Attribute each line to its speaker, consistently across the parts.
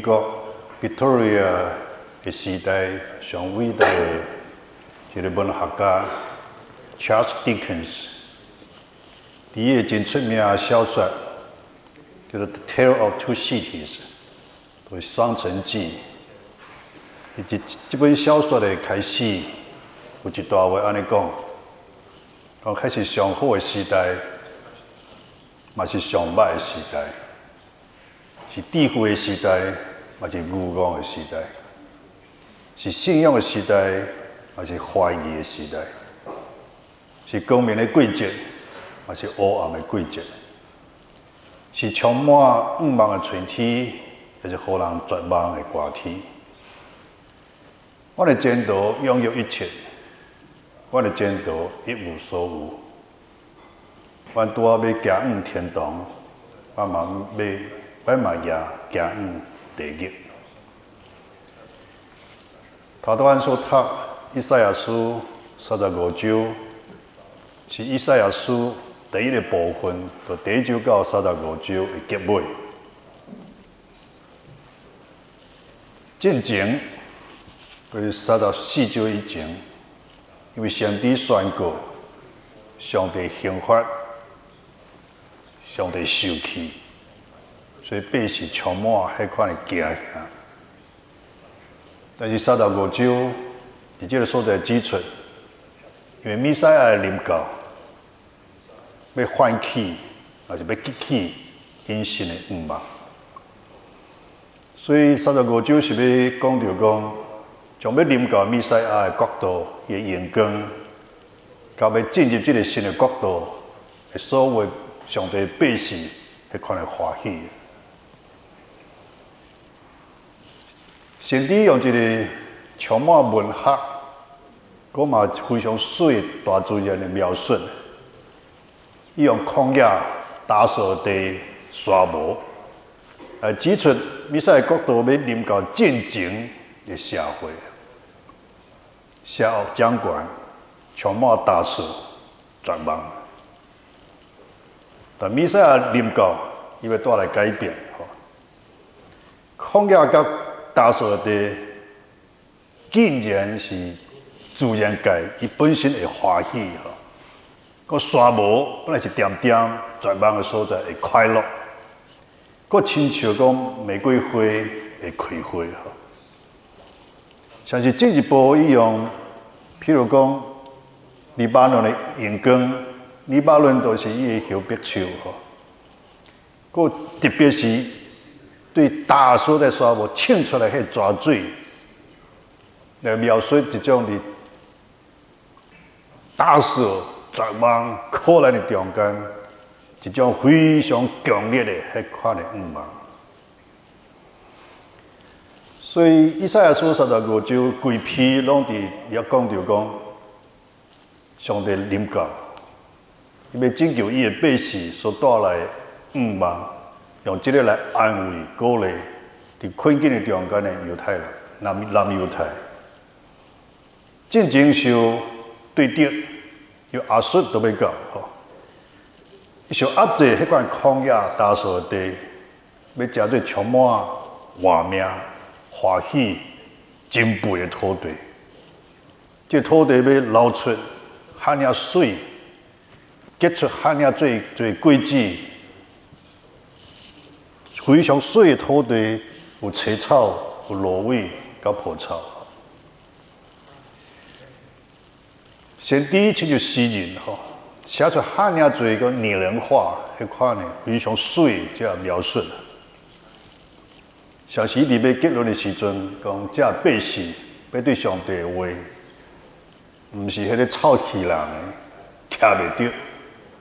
Speaker 1: 国 Victoria 的时代上伟大的一个文学家 Charles Dickens， 伊个真出名的小说叫做《The Tale of Two Cities》，就是《双城记》。这本小说的开始有一段话安尼讲，讲开始上好的时代，嘛是上歹的时代，是智慧的时代，嘛是愚妄的时代，是信仰的时代，嘛是怀疑的时代，是光明的季节，嘛是黑暗的季节，是充满雾茫的春天，也是予人绝望的寒天。我的前途拥有一切，我的前途一无所有。我拄啊要行往天堂，我嘛也行往地狱。头拄咱所读以赛亚书35章，是以赛亚书第一个部分，就第1章到35章的结尾。进前就是34章以前，因为先知宣告上帝刑罚，上帝受气，所以百姓充满迄款的惊吓。但是35章伫这个所在指出，因为弥赛亚的临到，要唤起，还是要激起因信的愿望。所以35章是要讲到讲，将要临到弥赛亚的国度的荣光，到要进入这个新的国度的所有上帝百姓迄款的欢喜。先知用一个充满文学，佮嘛非常水的大自然的描述，伊用旷野、大扫地、沙漠，来指出弥赛亚国度要临到进前的社会。邪恶掌权，充满大事、绝望。但弥赛亚临到，伊要带来改变。旷野甲大扫地，竟然是自然界伊本身会欢喜。个沙漠本来是点点绝望的所在，会快乐。个亲像讲玫瑰花会开花。像是进一步伊用，譬如讲黎巴嫩的阳光，黎巴嫩都是伊的丘比树个特别是对大所在沙漠沁出来迄泉水，来描述一种伫大扫绝望可怜的中间，一种非常强烈的迄款的愿望。所以以赛亚书35章规篇拢伫也讲到讲，上帝临到，伊要拯救伊的百姓所带来的愿望，用这个来安慰鼓励伫困境的中间的犹太人、南犹太。进前受对敌，由亚述都要到伊受压制迄款旷野大扫地，要食做充满活命、欢喜、珍贵的土地。这土地要流出罕尔水，结出罕尔最果子，非常水的土地有青草、有芦苇、甲蒲草。先知亲像诗人写出罕尔侪个拟人化迄款呢非常水这描述。像是伊要结论的时阵，讲这百姓要对上帝的话，毋是迄个臭气人的听袂着，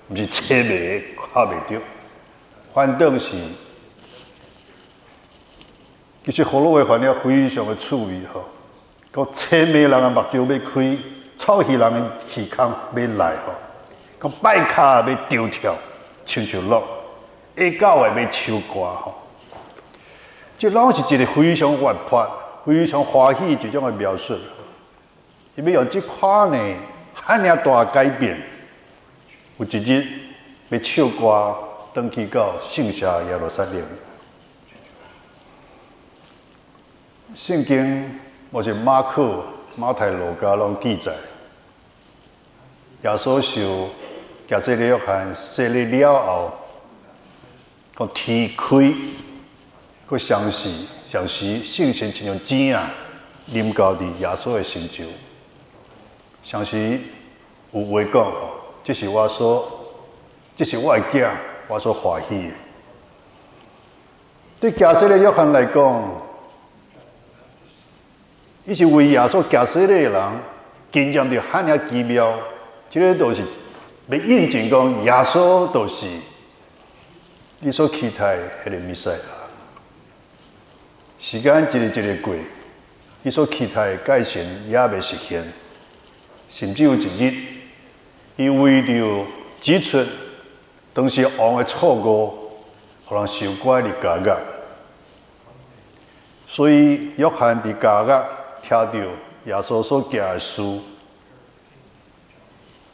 Speaker 1: 毋是车迷的看袂着，反倒是其实葫芦话反正非常的趣味讲车迷人的目睭要开，臭气人的气孔要来讲拜卡要丢跳，唱唱乐，下狗的要唱歌这拢是一个非常活泼、非常欢喜一种的描述。伊要用这款呢罕尔大改变，有一日要唱歌，登去到圣城耶路撒冷。圣经或是马可、马太、路加拢记载，耶稣受加洗礼约翰洗礼了后，讲天开，佮相时圣神亲像钱啊，临到伫耶稣的身上。相时有话讲吼，这是我的囝，我所欢喜的。对加洗礼约翰来讲，伊是为耶稣加洗礼的人，经验着罕尔奇妙。这个就是要印证讲，耶稣就是你所期待的迄个弥赛亚。时间一日一日过，伊所期待的改善也未实现，甚至有一日，伊为着指出当时王的错误，互人受怪伫监狱，所以约翰伫监狱听到耶稣所行的事，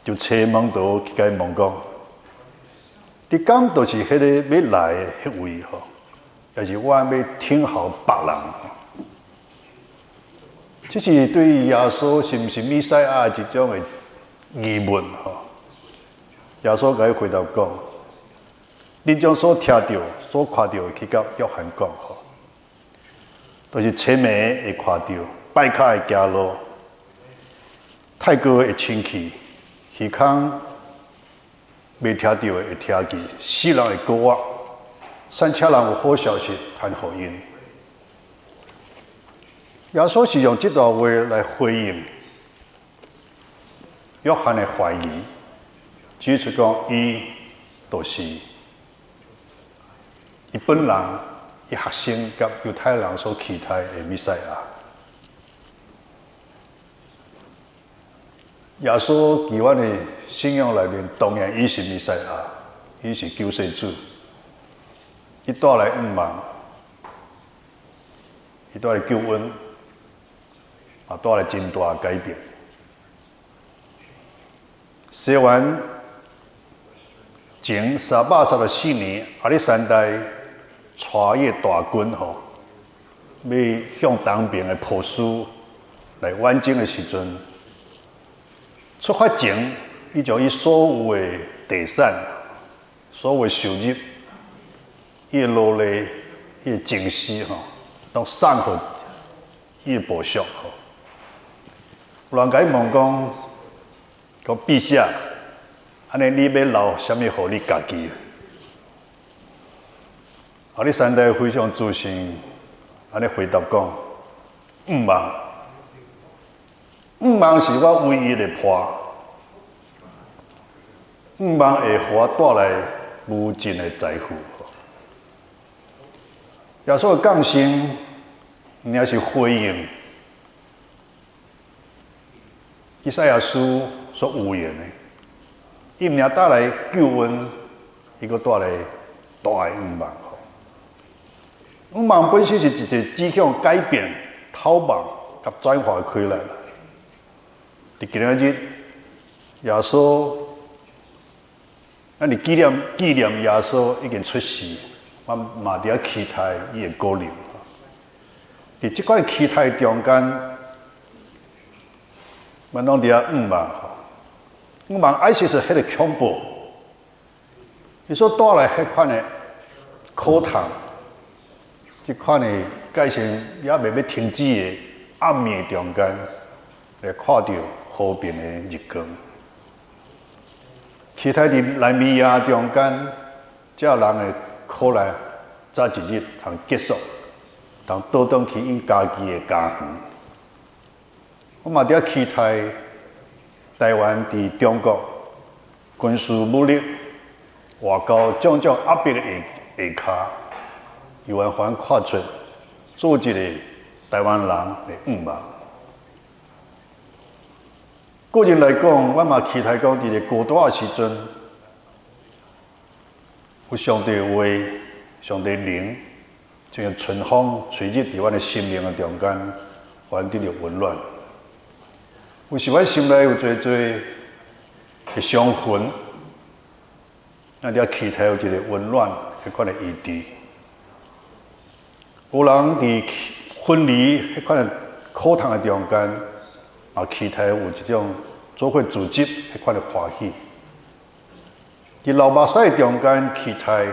Speaker 1: 就找门徒去甲伊问讲：你讲就是迄个要来的迄位吼，也是我要听候别人？这是对耶稣是毋是弥赛亚一种的疑问吼。耶稣甲伊回答讲：你将所听到、所看到去甲约翰讲吼，都是青梅会看到，拜卡会行路，泰戈会清气，耳孔未听到的会听见，死人会过活，三车人有好消息传福音。耶稣是用这段话来回应约翰的怀疑，指出讲伊就是伊本人、伊学生甲犹太人所期待的弥赛亚。耶稣伫阮的信仰内面，当然伊是弥赛亚，伊是救世主，伊带来恩望，伊带来救恩。也带来真大改变。西元前334年，亚历山大带伊大军吼，要向东边的波斯来远征的时阵，出发前，伊将伊所有的地产、所有的收入、伊的劳力、伊的精神吼，都送互伊的部属吼。有人甲伊问讲，陛下，安尼你要留啥物互你家己？亚历山大非常自信，安尼回答讲：5万，5万是我唯一的破，5万会互我带来无尽的财富。耶稣的降生，也是回应以赛亚书所预言的，伊毋仅带来救恩，伊阁带来大的5万。5万本身是一个指向改变、逃亡甲转化的开来。伫今仔日，耶稣，咱伫纪念耶稣已经出世，我嘛伫遐期待伊的降临。伫即款期待中间，阮拢伫遐5万吼，5万爱是迄个恐怖，伊所带来迄款的苦痛，即款的改善也未要停止的暗暝中间，来看到和平的日光。期待伫来米亚中间，这人的苦难早一日通结束，通倒转去因家己的家园。我嘛伫遐期待台湾伫中国军事武力外交种种压迫的下骹，完全看出做一个台湾人的5万。个人来讲，我嘛期待讲伫个孤单的时阵，有上帝的话、上帝灵，就像春风吹入伫阮的心灵的中间，还得着温暖。有时阮心内有做的伤痕，咱伫期待有一个温暖迄款的意志。有人伫分离迄款课堂的中间，啊，期待有一种做伙组织迄款的欢喜。伫流目屎中间，期待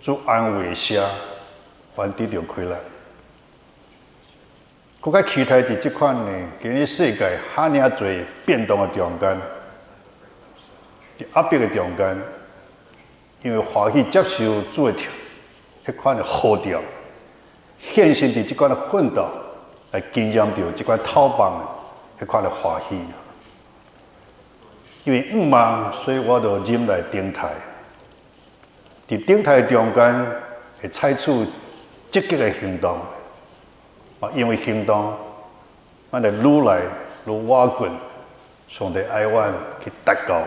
Speaker 1: 做安慰下，还得到快乐。更加期待伫即款呢，今日世界遐尔侪变动的中间，伫压迫的中间，因为欢喜接受主的迄款的呼召，献身伫即款的奋斗，来经验到即款讨棒的迄款的欢喜。因为毋忙，所以我就忍来顶台。伫顶台中间，会采取积极的行动。啊，因为行动，咱就愈来愈瓦滚，上帝爱阮去达到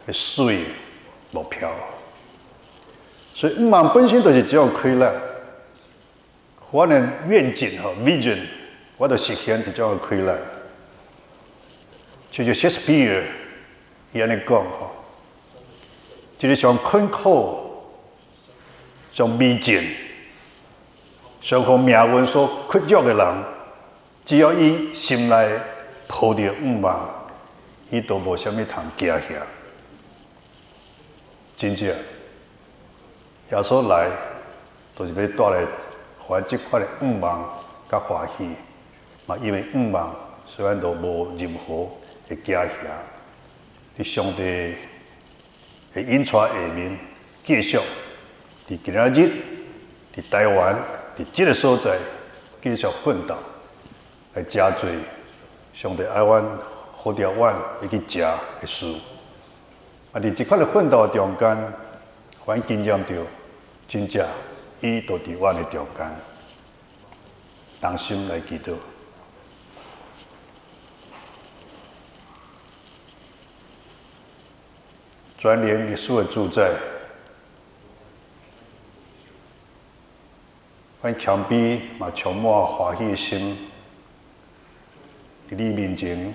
Speaker 1: 个水目标。所以毋忙本身就是一种快乐。我的愿景和 vision， 我就实现一种快乐。就像 Shakespeare 伊安尼讲吼，就是上困苦、上美境、上互命运所屈辱的人，只要伊心内抱着毋忙，伊都无啥物通惊吓。真正，耶稣来，就是要带来还即款的毋忙甲欢喜。嘛，因为毋忙，虽然都无任何的惊吓。伫上帝会引带下面，继续伫今仔日，伫台湾，伫即个所在继续奋斗，来加做上帝爱阮好条阮要去食的事。啊，伫即款的奋斗中间，阮经验到，真正伊就伫阮的中间，同心来祈祷。全联耶稣的主宰，阮谦卑嘛充满欢喜的心，伫你面前，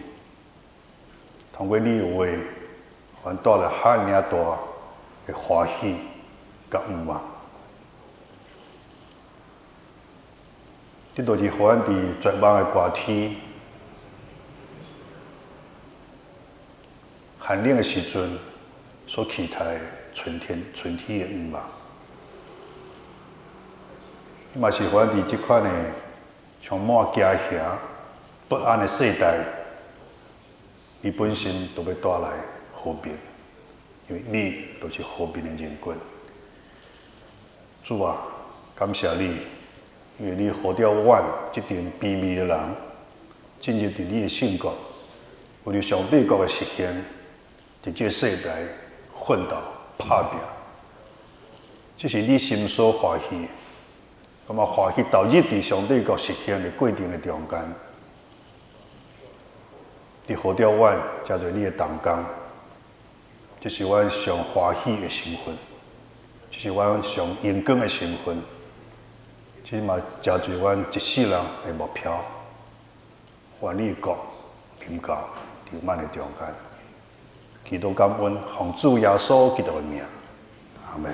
Speaker 1: 通过你的话，阮带来遐尔大的欢喜甲毋忙。这都是予阮伫绝望的歌天、寒冷的时阵。所期待春天的愿望，伊嘛是阮伫即款的充满惊吓、不安的世代，伊本身都要带来和平，因为你都是和平的人君。主啊，感谢你，因为你呼召阮这群卑微的人，进入伫你的圣国，为了上帝国的实现，伫这个世代。奋斗打拼，这是你心所欢喜。那么欢喜投入伫上帝国实现的过程的中间，你呼召阮加入你的同工，这是阮上欢喜的身份，这是阮上荣光的身份，这嘛加入阮一世人的目标。愿你国临到伫阮的中间。祈祷感恩，奉主耶稣基督的名，阿门。